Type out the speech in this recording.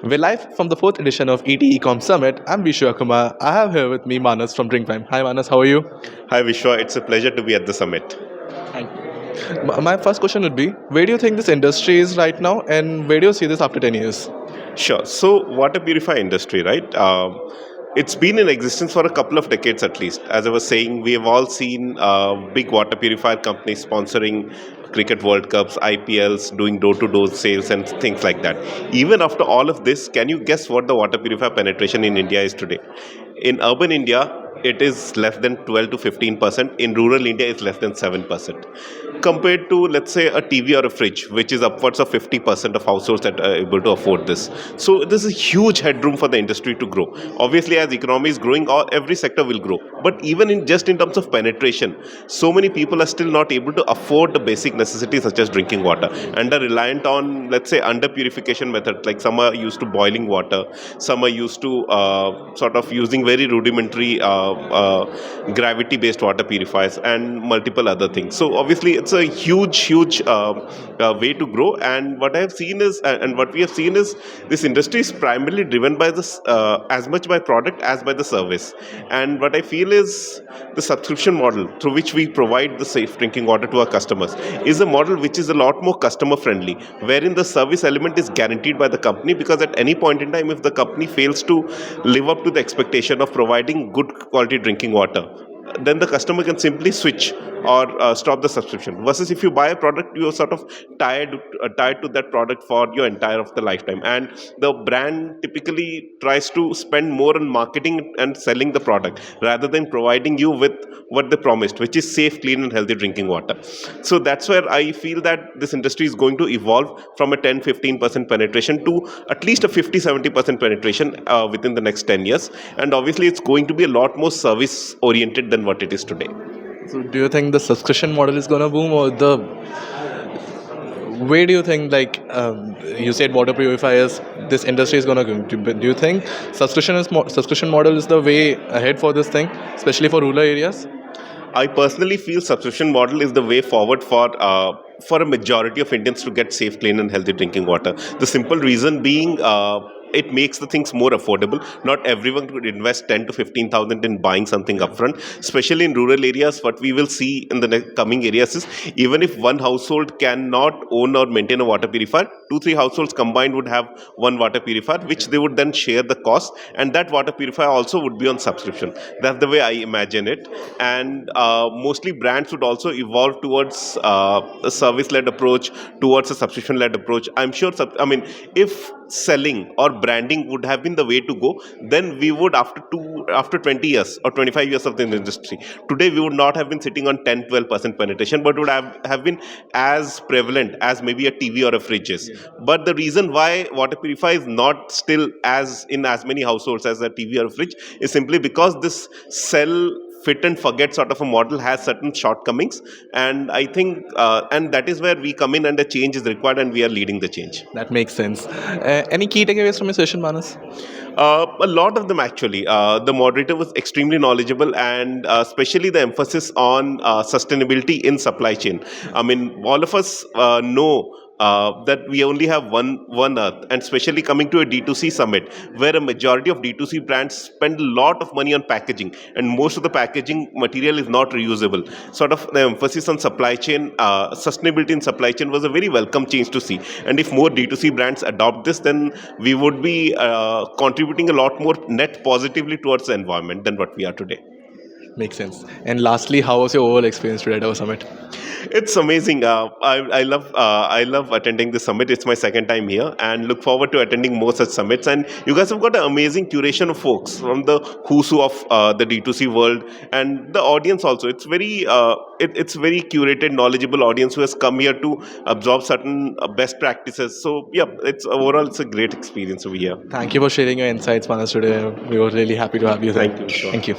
We're live from the fourth edition of ETEcomSummit. I'm Vishwa Kumar. I have here with me Manas from Drink Prime. Hi Manas, how are you? Hi Vishwa, it's a pleasure to be at the summit. Thank you. My first question would be, where do you think this industry is right now and where do you see this after 10 years? Sure. So, water purifier industry, right? It's been in existence for a couple of decades at least. As I was saying, we have all seen big water purifier companies sponsoring cricket World Cups, IPLs, doing door-to-door sales and things like that. Even after all of this, can you guess what the water purifier penetration in India is today? In urban India, it is less than 12 to 15%. In rural India, it's less than 7%. Compared to, let's say, a TV or a fridge, which is upwards of 50% of households that are able to afford this. So, this is huge headroom for the industry to grow. Obviously, as economy is growing, every sector will grow. But even in just in terms of penetration, so many people are still not able to afford the basic necessities such as drinking water and are reliant on, let's say, under purification methods. Like some are used to boiling water, some are used to sort of using very rudimentary gravity based water purifiers and multiple other things. So obviously it's a huge way to grow. And what I have seen is and what we have seen is this industry is primarily driven by this as much by product as by the service. And what I feel is the subscription model through which we provide the safe drinking water to our customers is a model which is a lot more customer friendly, wherein the service element is guaranteed by the company, because at any point in time if the company fails to live up to the expectation of providing good quality drinking water, then the customer can simply switch or stop the subscription. Versus if you buy a product, you are sort of tied to that product for your entire of the lifetime. And the brand typically tries to spend more on marketing and selling the product rather than providing you with what they promised, which is safe, clean, and healthy drinking water. So that's where I feel that this industry is going to evolve from a 10-15% penetration to at least a 50-70% penetration within the next 10 years. And obviously, it's going to be a lot more service oriented than what it is today. So do you think the subscription model is gonna boom, or the where do you think, you said water purifiers, this industry is gonna go to? Do you think subscription model is the way ahead for this thing, especially for rural areas? I personally feel subscription model is the way forward for a majority of Indians to get safe, clean, and healthy drinking water. The simple reason being. It makes the things more affordable. Not everyone could invest 10 to 15,000 in buying something upfront, especially in rural areas. What we will see in the coming areas is, even if one household cannot own or maintain a water purifier, 2-3 households combined would have one water purifier, which they would then share the cost, and that water purifier also would be on subscription. That's the way I imagine it. And mostly brands would also evolve towards a service-led approach, towards a subscription-led approach. I'm sure. If selling or branding would have been the way to go, then we would, after 20 years or 25 years of the industry, today we would not have been sitting on 10-12% penetration, but would have been as prevalent as maybe a TV or a fridge is. But the reason why water purifier is not still as in as many households as a TV or a fridge is simply because this sell fit and forget sort of a model has certain shortcomings. And I think and that is where we come in, and a change is required, and we are leading the change. That makes sense. Any key takeaways from your session, Manas? A lot of them actually. The moderator was extremely knowledgeable, and especially the emphasis on sustainability in supply chain. I mean, all of us know that we only have one earth, and especially coming to a D2C summit where a majority of D2C brands spend a lot of money on packaging, and most of the packaging material is not reusable. Sort of the emphasis on supply chain, sustainability in supply chain was a very welcome change to see. And if more D2C brands adopt this, then we would be contributing a lot more net positively towards the environment than what we are today. Makes sense. And lastly, how was your overall experience today at our summit? It's amazing. I love attending the summit. It's my second time here, and look forward to attending more such summits. And you guys have got an amazing curation of folks from the who's who of the D2C world, and the audience also. It's very curated, knowledgeable audience who has come here to absorb certain best practices. So yeah, it's a great experience over here. Thank you for sharing your insights, Manas, today. We were really happy to have you there. Thank you, sure. Thank you.